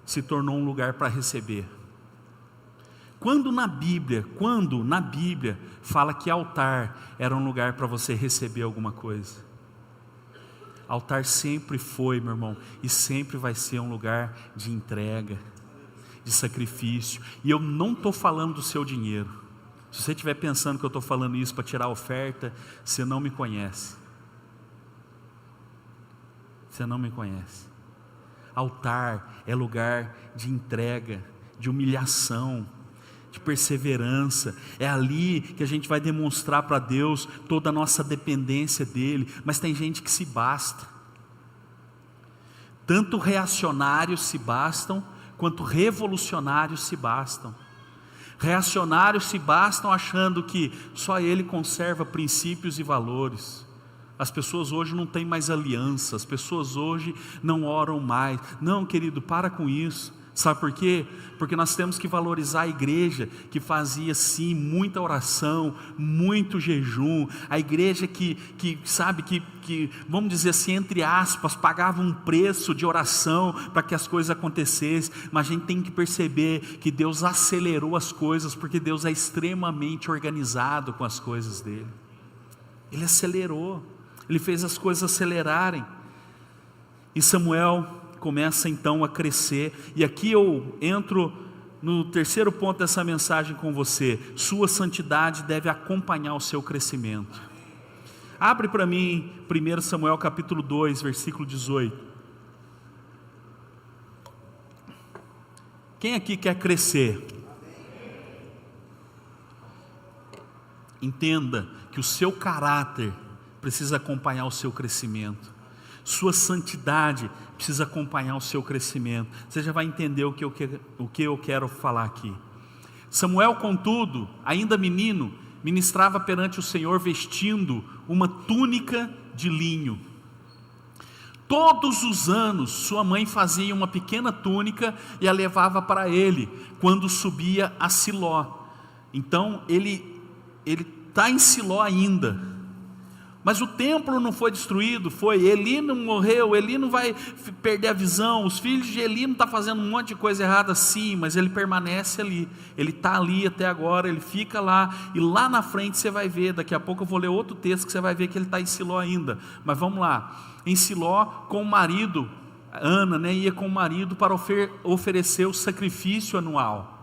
se tornou um lugar para receber? Quando na Bíblia fala que altar era um lugar para você receber alguma coisa? Altar sempre foi, meu irmão, e sempre vai ser um lugar de entrega, de sacrifício. E eu não estou falando do seu dinheiro. Se você estiver pensando que eu estou falando isso para tirar a oferta, você não me conhece. Você não me conhece. Altar é lugar de entrega, de humilhação, de perseverança. É ali que a gente vai demonstrar para Deus toda a nossa dependência dEle. Mas tem gente que se basta. Tanto reacionários se bastam, quanto revolucionários se bastam. Reacionários se bastam achando que só Ele conserva princípios e valores. As pessoas hoje não têm mais aliança, as pessoas hoje não oram mais. Não, querido, para com isso. Sabe por quê? Porque nós temos que valorizar a igreja que fazia sim muita oração, muito jejum, a igreja que vamos dizer assim, entre aspas, pagava um preço de oração para que as coisas acontecessem. Mas a gente tem que perceber que Deus acelerou as coisas, porque Deus é extremamente organizado com as coisas dele. Ele acelerou, ele fez as coisas acelerarem. E Samuel começa então a crescer, e aqui eu entro no terceiro ponto dessa mensagem com você: sua santidade deve acompanhar o seu crescimento. Abre para mim 1 Samuel capítulo 2, versículo 18. Quem aqui quer crescer? Entenda que o seu caráter precisa acompanhar o seu crescimento. Sua santidade precisa acompanhar o seu crescimento. Você já vai entender o que eu quero falar aqui. Samuel, contudo, ainda menino, ministrava perante o Senhor vestindo uma túnica de linho. Todos os anos sua mãe fazia uma pequena túnica e a levava para ele quando subia a Siló. Então ele ele está em Siló ainda. Mas o templo não foi destruído, Eli não morreu, Eli não vai perder a visão, os filhos de Eli não estão fazendo um monte de coisa errada, sim, mas ele permanece ali, ele está ali até agora, ele fica lá, e lá na frente você vai ver, daqui a pouco eu vou ler outro texto que você vai ver que ele está em Siló ainda, mas vamos lá, em Siló com o marido, Ana, ia com o marido para oferecer o sacrifício anual.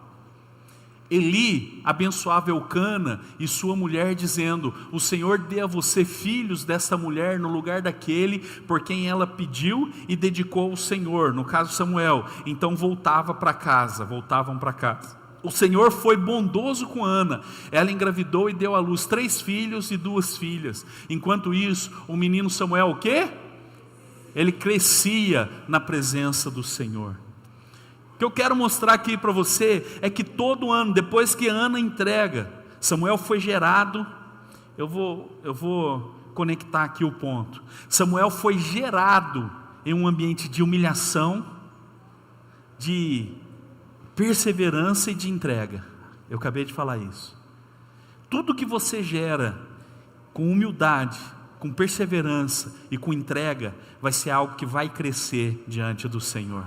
Eli abençoava Eucana e sua mulher, dizendo: o Senhor dê a você filhos dessa mulher no lugar daquele por quem ela pediu e dedicou ao Senhor, no caso Samuel. Então voltavam para casa. O Senhor foi bondoso com Ana, ela engravidou e deu à luz 3 filhos e 2 filhas. Enquanto isso, o menino Samuel, o quê? Ele crescia na presença do Senhor. O que eu quero mostrar aqui para você é que todo ano, depois que Ana entrega, Samuel foi gerado. Eu vou conectar aqui o ponto. Samuel foi gerado em um ambiente de humilhação, de perseverança e de entrega. Eu acabei de falar isso. Tudo que você gera com humildade, com perseverança e com entrega, vai ser algo que vai crescer diante do Senhor.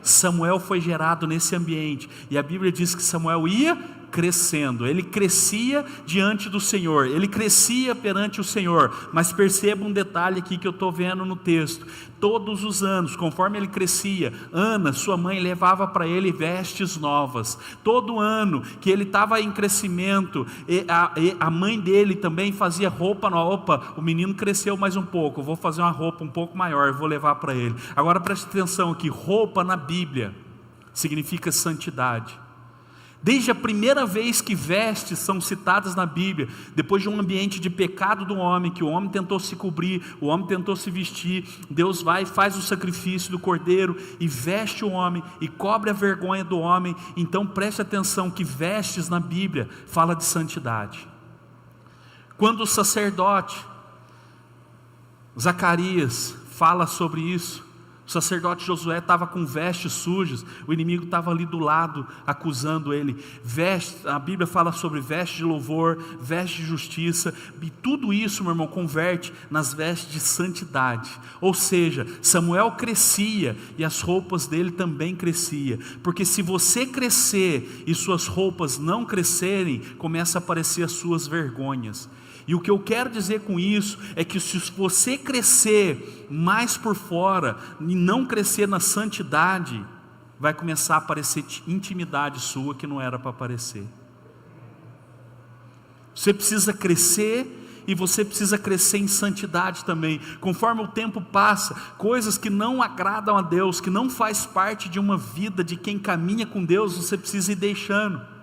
Samuel foi gerado nesse ambiente, e a Bíblia diz que Samuel ia crescendo, ele crescia diante do Senhor, ele crescia perante o Senhor. Mas perceba um detalhe aqui que eu estou vendo no texto: todos os anos, conforme ele crescia, Ana, sua mãe, levava para ele vestes novas. Todo ano que ele estava em crescimento, a mãe dele também fazia roupa nova. Opa, o menino cresceu mais um pouco, eu vou fazer uma roupa um pouco maior, eu vou levar para ele. Agora preste atenção aqui, roupa na Bíblia significa santidade. Desde a primeira vez que vestes são citadas na Bíblia, depois de um ambiente de pecado do homem, que o homem tentou se cobrir, o homem tentou se vestir, Deus vai e faz o sacrifício do cordeiro e veste o homem e cobre a vergonha do homem. Então preste atenção que vestes na Bíblia fala de santidade. Quando o sacerdote Zacarias fala sobre isso, o sacerdote Josué estava com vestes sujas, o inimigo estava ali do lado, acusando ele. A Bíblia fala sobre vestes de louvor, vestes de justiça, e tudo isso, meu irmão, converte nas vestes de santidade. Ou seja, Samuel crescia e as roupas dele também cresciam, porque se você crescer e suas roupas não crescerem, começa a aparecer as suas vergonhas. E o que eu quero dizer com isso é que se você crescer mais por fora e não crescer na santidade, vai começar a aparecer intimidade sua que não era para aparecer. Você precisa crescer e você precisa crescer em santidade também. Conforme o tempo passa, coisas que não agradam a Deus, que não faz parte de uma vida de quem caminha com Deus, você precisa ir deixando.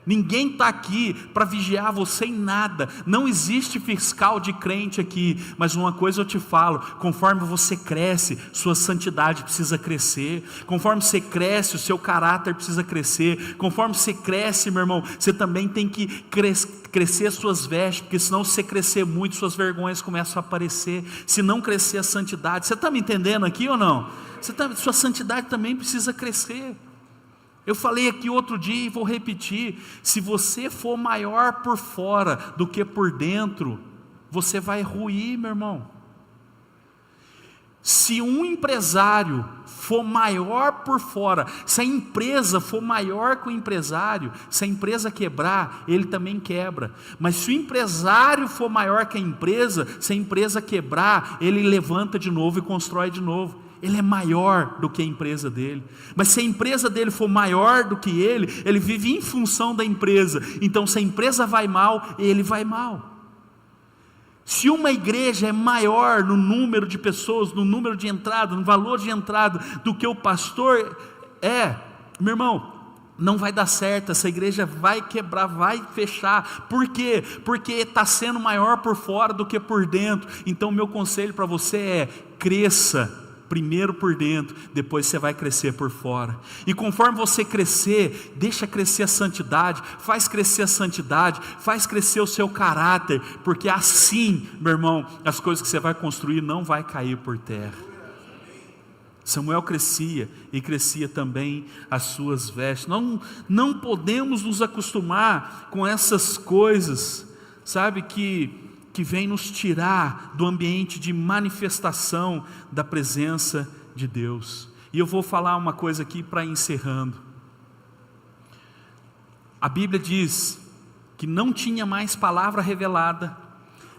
Ninguém está aqui para vigiar você em nada, não existe fiscal de crente aqui, mas uma coisa eu te falo: conforme você cresce, sua santidade precisa crescer, conforme você cresce, o seu caráter precisa crescer, conforme você cresce, meu irmão, você também tem que crescer suas vestes, porque senão, se você crescer muito, suas vergonhas começam a aparecer. Se não crescer a santidade, você está me entendendo aqui ou não? Sua santidade também precisa crescer. Eu falei aqui outro dia e vou repetir: se você for maior por fora do que por dentro, você vai ruir, meu irmão. Se um empresário for maior por fora, se a empresa for maior que o empresário, se a empresa quebrar, ele também quebra. Mas se o empresário for maior que a empresa, se a empresa quebrar, ele levanta de novo e constrói de novo. Ele é maior do que a empresa dele. Mas se a empresa dele for maior do que ele vive em função da empresa. Então, se a empresa vai mal, ele vai mal. Se uma igreja é maior no número de pessoas, no número de entrada, no valor de entrada, do que o pastor meu irmão, não vai dar certo. Essa igreja vai quebrar, vai fechar. Por quê? Porque está sendo maior por fora do que por dentro. Então, meu conselho para você é: cresça primeiro por dentro, depois você vai crescer por fora. E conforme você crescer, deixa crescer a santidade, faz crescer a santidade, faz crescer o seu caráter, porque assim, meu irmão, as coisas que você vai construir não vai cair por terra. Samuel crescia e crescia também as suas vestes. Não podemos nos acostumar com essas coisas, sabe, que vem nos tirar do ambiente de manifestação da presença de Deus. E eu vou falar uma coisa aqui para encerrando. A Bíblia diz que não tinha mais palavra revelada,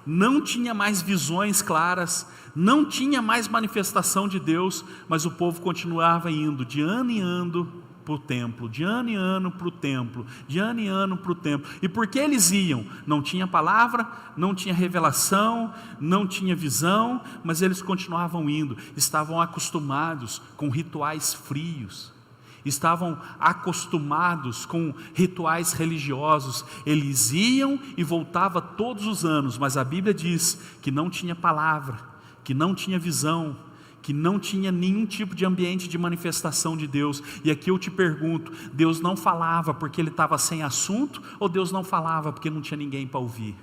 não tinha mais visões claras, não tinha mais manifestação de Deus, mas o povo continuava indo de ano em ano para o templo, de ano em ano para o templo, de ano em ano para o templo. E por que eles iam? Não tinha palavra, não tinha revelação, não tinha visão, mas eles continuavam indo. Estavam acostumados com rituais frios, estavam acostumados com rituais religiosos. Eles iam e voltavam todos os anos, mas a Bíblia diz que não tinha palavra, que não tinha visão, que não tinha nenhum tipo de ambiente de manifestação de Deus. E aqui eu te pergunto, Deus não falava porque ele estava sem assunto, ou Deus não falava porque não tinha ninguém para ouvir?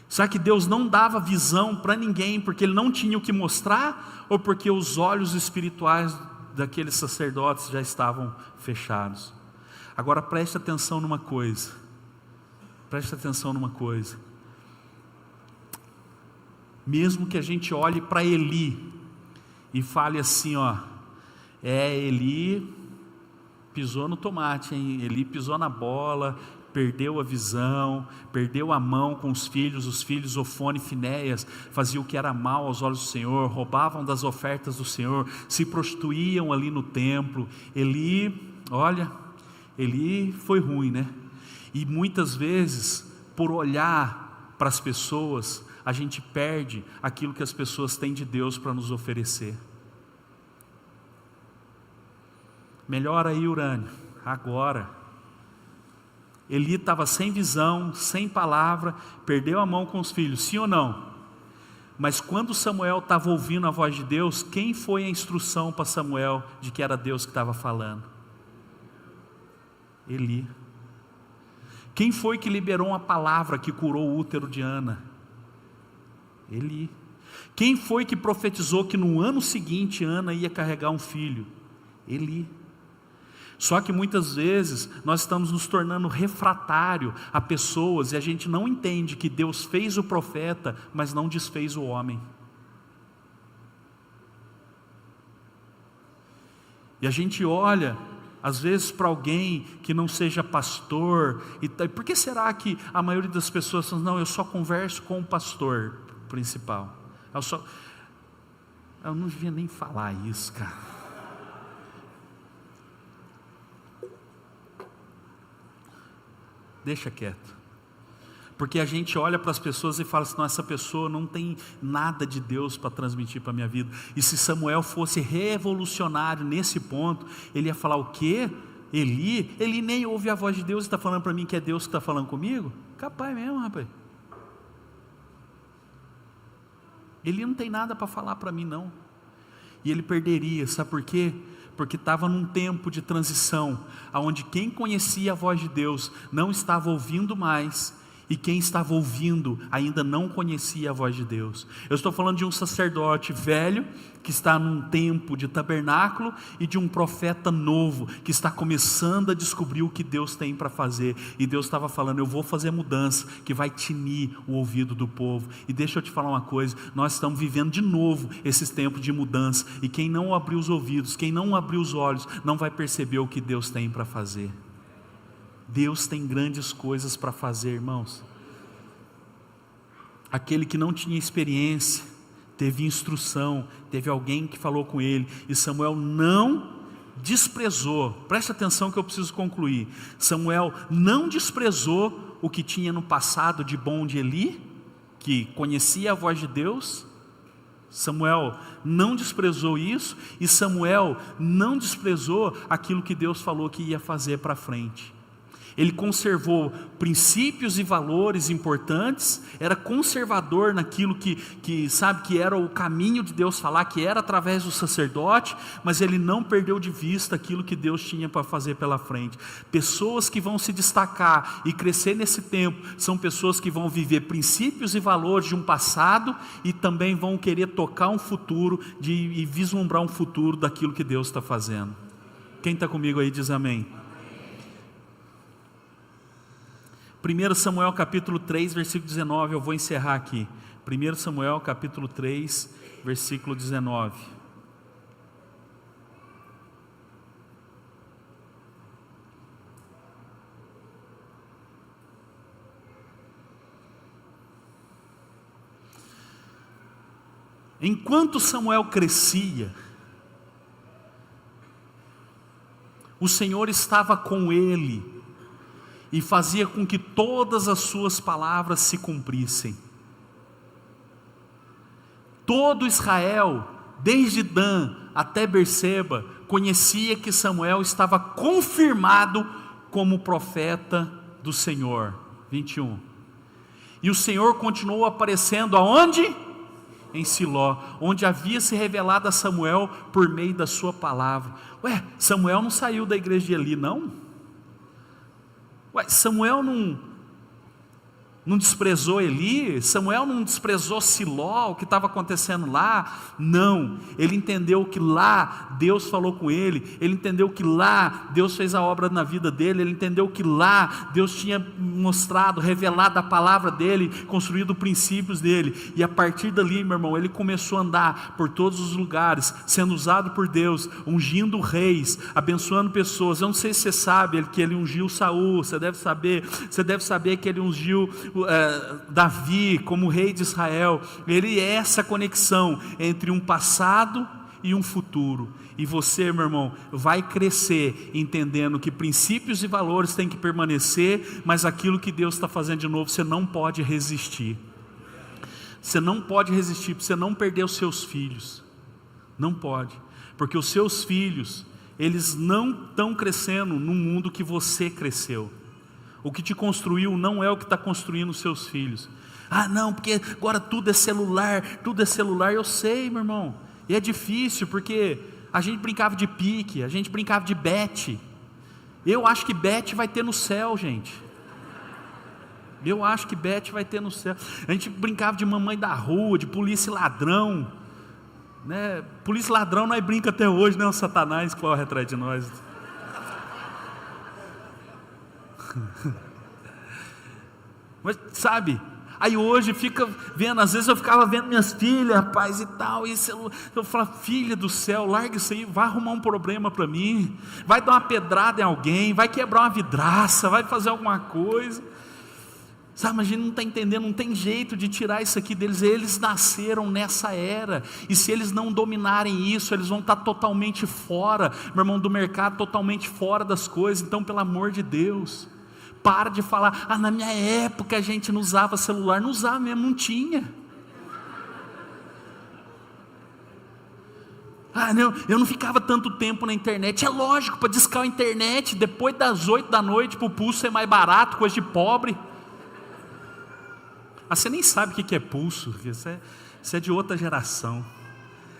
Será que Deus não dava visão para ninguém porque ele não tinha o que mostrar, ou porque os olhos espirituais daqueles sacerdotes já estavam fechados? Agora preste atenção numa coisa, mesmo que a gente olhe para Eli e fale assim, Eli pisou no tomate, hein? Eli pisou na bola, perdeu a visão, perdeu a mão com os filhos Ofni e Finéias, faziam o que era mal aos olhos do Senhor, roubavam das ofertas do Senhor, se prostituíam ali no templo. Eli foi ruim, né? E muitas vezes, por olhar para as pessoas, a gente perde aquilo que as pessoas têm de Deus para nos oferecer. Melhora aí, Urânio, agora. Eli estava sem visão, sem palavra, perdeu a mão com os filhos, sim ou não? Mas quando Samuel estava ouvindo a voz de Deus, quem foi a instrução para Samuel de que era Deus que estava falando? Eli. Quem foi que liberou uma palavra que curou o útero de Ana? Eli. Quem foi que profetizou que no ano seguinte Ana ia carregar um filho? Eli. Só que muitas vezes nós estamos nos tornando refratário a pessoas e a gente não entende que Deus fez o profeta, mas não desfez o homem. E a gente olha às vezes para alguém que não seja pastor, e por que será que a maioria das pessoas falam, não, eu só converso com o pastor principal, eu não devia nem falar isso, cara. Deixa quieto, porque a gente olha para as pessoas e fala assim, não, essa pessoa não tem nada de Deus para transmitir para a minha vida. E se Samuel fosse revolucionário nesse ponto, ele ia falar o quê? Ele nem ouve a voz de Deus e está falando para mim que é Deus que está falando comigo? Capaz mesmo, rapaz. Ele não tem nada para falar para mim não. E ele perderia, sabe por quê? Porque estava num tempo de transição, onde quem conhecia a voz de Deus não estava ouvindo mais, e quem estava ouvindo ainda não conhecia a voz de Deus. Eu estou falando de um sacerdote velho, que está num tempo de tabernáculo, e de um profeta novo, que está começando a descobrir o que Deus tem para fazer. E Deus estava falando, eu vou fazer mudança, que vai tinir o ouvido do povo. E deixa eu te falar uma coisa, nós estamos vivendo de novo esses tempos de mudança, e quem não abrir os ouvidos, quem não abrir os olhos, não vai perceber o que Deus tem para fazer. Deus tem grandes coisas para fazer, irmãos. Aquele que não tinha experiência, teve instrução, teve alguém que falou com ele, e Samuel não desprezou, preste atenção que eu preciso concluir, Samuel não desprezou o que tinha no passado de bom de Eli, que conhecia a voz de Deus. Samuel não desprezou isso, e Samuel não desprezou aquilo que Deus falou que ia fazer para frente. Ele conservou princípios e valores importantes, era conservador naquilo que sabe que era o caminho de Deus falar, que era através do sacerdote, mas ele não perdeu de vista aquilo que Deus tinha para fazer pela frente. Pessoas que vão se destacar e crescer nesse tempo, são pessoas que vão viver princípios e valores de um passado, e também vão querer tocar um futuro, e vislumbrar um futuro daquilo que Deus está fazendo. Quem está comigo aí diz amém. 1 Samuel capítulo 3, versículo 19, eu vou encerrar aqui. 1 Samuel capítulo 3, versículo 19. Enquanto Samuel crescia, o Senhor estava com ele, e fazia com que todas as suas palavras se cumprissem. Todo Israel, desde Dan até Berseba, conhecia que Samuel estava confirmado como profeta do Senhor. 21. E o Senhor continuou aparecendo aonde? Em Siló, onde havia se revelado a Samuel por meio da sua palavra. Ué, Samuel não saiu da igreja de Eli, não? Ué, Samuel não desprezou Eli? Samuel não desprezou Siló, o que estava acontecendo lá? Não, ele entendeu que lá Deus falou com ele, ele entendeu que lá Deus fez a obra na vida dele, ele entendeu que lá Deus tinha mostrado, revelado a palavra dele, construído princípios dele, e a partir dali, meu irmão, ele começou a andar por todos os lugares, sendo usado por Deus, ungindo reis, abençoando pessoas. Eu não sei se você sabe que ele ungiu Saul, você deve saber que ele ungiu Davi como rei de Israel. Ele é essa conexão entre um passado e um futuro, e você, meu irmão, vai crescer entendendo que princípios e valores têm que permanecer, mas aquilo que Deus está fazendo de novo, você não pode resistir. Você não pode resistir, para você não perder os seus filhos. Não pode, porque os seus filhos, eles não estão crescendo no mundo que você cresceu. O que te construiu não é o que está construindo os seus filhos. Ah não, porque agora tudo é celular, eu sei, meu irmão, e é difícil, porque a gente brincava de pique, a gente brincava de bete. Eu acho que bete vai ter no céu, gente. Eu acho que bete vai ter no céu. A gente brincava de mamãe da rua, de polícia e ladrão, né? Polícia e ladrão nós brinca até hoje, né? O Satanás corre atrás de nós. Mas sabe, aí hoje fica vendo, às vezes eu ficava vendo minhas filhas, rapaz, e tal, e eu falo, filha do céu, larga isso aí, vai arrumar um problema para mim, vai dar uma pedrada em alguém, vai quebrar uma vidraça, vai fazer alguma coisa, sabe? Mas a gente não está entendendo, não tem jeito de tirar isso aqui deles. Eles nasceram nessa era, e se eles não dominarem isso, eles vão estar totalmente fora, meu irmão, do mercado, totalmente fora das coisas. Então, pelo amor de Deus, para de falar, na minha época a gente não usava celular. Não usava mesmo, não tinha. Não, eu não ficava tanto tempo na internet. É lógico, para discar a internet, depois das 8 da noite, para o pulso é mais barato, coisa de pobre. Você nem sabe o que é pulso, isso é de outra geração.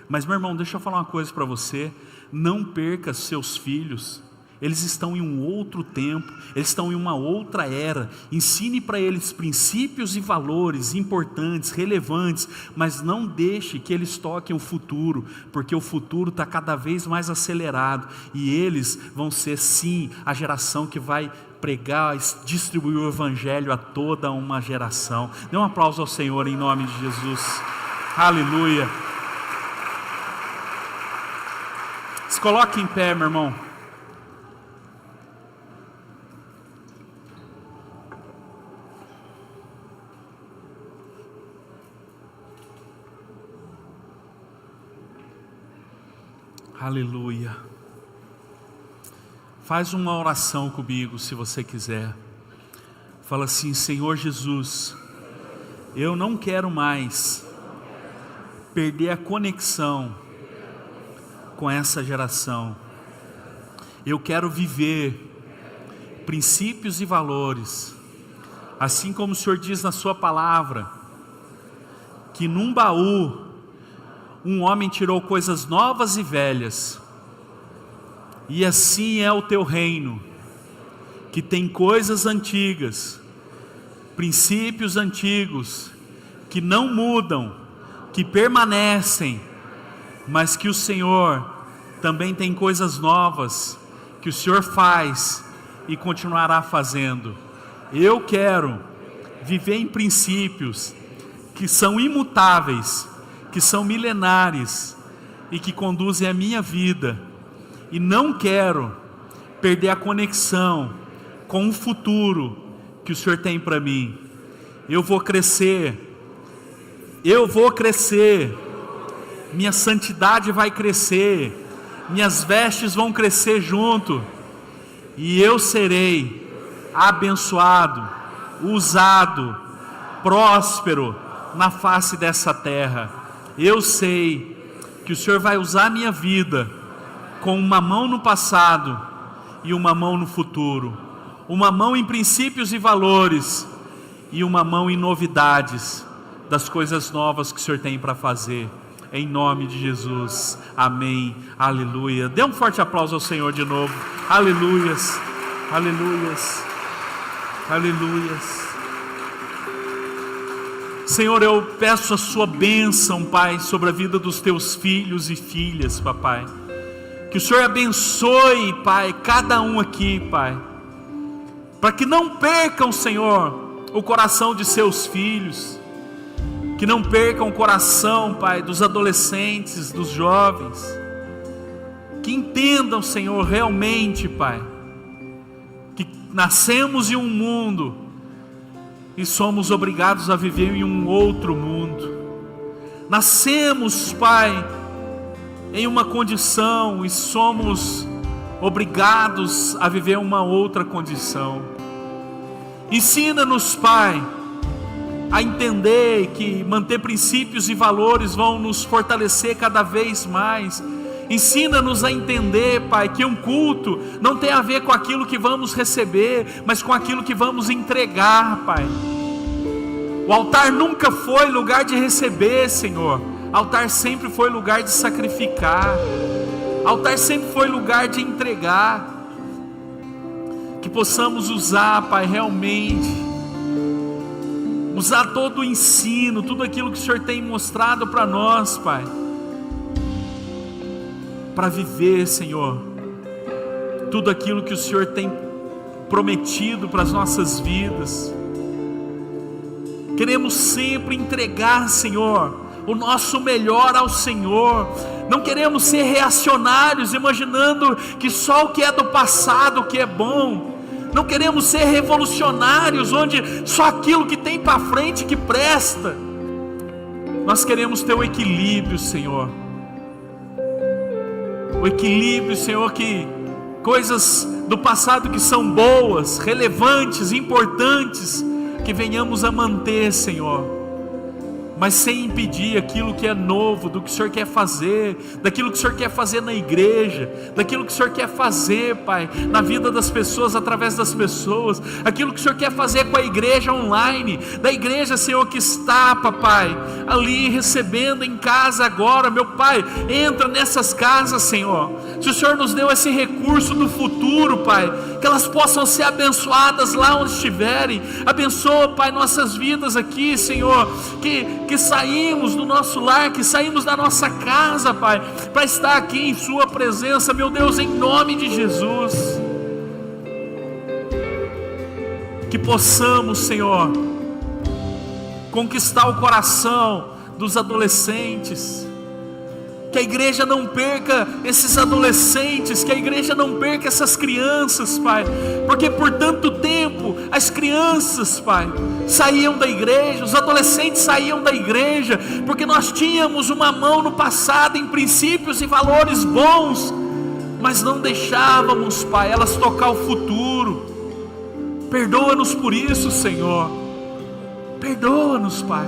Mas, meu irmão, deixa eu falar uma coisa para você, não perca seus filhos. Eles estão em um outro tempo, eles estão em uma outra era. Ensine para eles princípios e valores importantes, relevantes, mas não deixe que eles toquem o futuro, porque o futuro está cada vez mais acelerado, e eles vão ser sim a geração que vai pregar, distribuir o evangelho a toda uma geração. Dê um aplauso ao Senhor em nome de Jesus. Aleluia. Se coloque em pé, meu irmão. Aleluia. Faz uma oração comigo, se você quiser. Fala assim: Senhor Jesus, eu não quero mais perder a conexão com essa geração. Eu quero viver princípios e valores, assim como o Senhor diz na sua palavra, que num baú um homem tirou coisas novas e velhas, e assim é o teu reino, que tem coisas antigas, princípios antigos, que não mudam, que permanecem, mas que o Senhor também tem coisas novas, que o Senhor faz e continuará fazendo. Eu quero viver em princípios que são imutáveis, que são milenares e que conduzem a minha vida, e não quero perder a conexão com o futuro que o Senhor tem para mim. Eu vou crescer, minha santidade vai crescer, minhas vestes vão crescer junto, e eu serei abençoado, usado, próspero na face dessa terra. Eu sei que o Senhor vai usar a minha vida com uma mão no passado e uma mão no futuro, uma mão em princípios e valores e uma mão em novidades das coisas novas que o Senhor tem para fazer. Em nome de Jesus, amém, aleluia. Dê um forte aplauso ao Senhor de novo. Aleluias, aleluias, aleluias. Senhor, eu peço a sua bênção, Pai, sobre a vida dos teus filhos e filhas, Papai. Que o Senhor abençoe, Pai, cada um aqui, Pai, para que não percam, Senhor, o coração de seus filhos, que não percam o coração, Pai, dos adolescentes, dos jovens, que entendam, Senhor, realmente, Pai, que nascemos em um mundo e somos obrigados a viver em um outro mundo. Nascemos, Pai, em uma condição e somos obrigados a viver uma outra condição. Ensina-nos, Pai, a entender que manter princípios e valores vão nos fortalecer cada vez mais. Ensina-nos a entender, Pai, que um culto não tem a ver com aquilo que vamos receber, mas com aquilo que vamos entregar, Pai. O altar nunca foi lugar de receber, Senhor. Altar sempre foi lugar de sacrificar. Altar sempre foi lugar de entregar. Que possamos usar, Pai, realmente, usar todo o ensino, tudo aquilo que o Senhor tem mostrado para nós, Pai, para viver, Senhor, tudo aquilo que o Senhor tem prometido para as nossas vidas. Queremos sempre entregar, Senhor, o nosso melhor ao Senhor. Não queremos ser reacionários, imaginando que só o que é do passado que é bom. Não queremos ser revolucionários, onde só aquilo que tem para frente que presta. Nós queremos ter o equilíbrio, Senhor. O equilíbrio, Senhor, que coisas do passado que são boas, relevantes, importantes, que venhamos a manter, Senhor, mas sem impedir aquilo que é novo, do que o Senhor quer fazer, daquilo que o Senhor quer fazer na igreja, daquilo que o Senhor quer fazer, Pai, na vida das pessoas, através das pessoas, aquilo que o Senhor quer fazer com a igreja online, da igreja, Senhor, que está, Papai, ali recebendo em casa agora, meu Pai, entra nessas casas, Senhor. Se o Senhor nos deu esse recurso do futuro, Pai, que elas possam ser abençoadas lá onde estiverem. Abençoa, Pai, nossas vidas aqui, Senhor, que saímos do nosso lar, que saímos da nossa casa, Pai, para estar aqui em Sua presença, meu Deus, em nome de Jesus. Que possamos, Senhor, conquistar o coração dos adolescentes, que a igreja não perca esses adolescentes, que a igreja não perca essas crianças, Pai, porque por tanto tempo as crianças, Pai, saíam da igreja, os adolescentes saíam da igreja, porque nós tínhamos uma mão no passado em princípios e valores bons, mas não deixávamos, Pai, elas tocar o futuro. Perdoa-nos por isso, Senhor, perdoa-nos, Pai.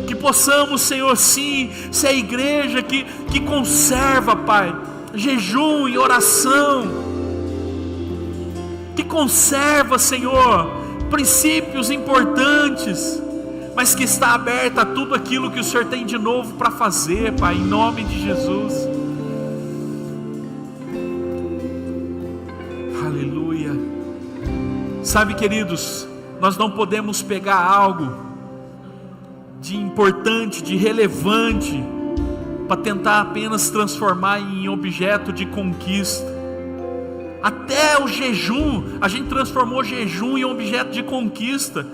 Que possamos, Senhor, sim, ser a igreja que conserva, Pai, jejum e oração, que conserva, Senhor, princípios importantes, mas que está aberta a tudo aquilo que o Senhor tem de novo para fazer, Pai, em nome de Jesus. Aleluia. Sabe, queridos, nós não podemos pegar algo de importante, de relevante, para tentar apenas transformar em objeto de conquista. Até o jejum, a gente transformou jejum em objeto de conquista.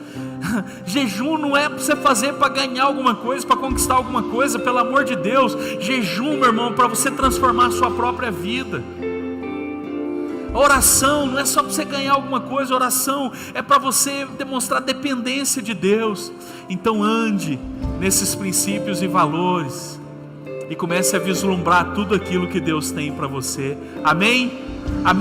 Jejum não é para você fazer para ganhar alguma coisa, para conquistar alguma coisa, pelo amor de Deus. Jejum, meu irmão, para você transformar a sua própria vida. A oração não é só para você ganhar alguma coisa, a oração é para você demonstrar dependência de Deus. Então ande nesses princípios e valores e comece a vislumbrar tudo aquilo que Deus tem para você. Amém? Amém.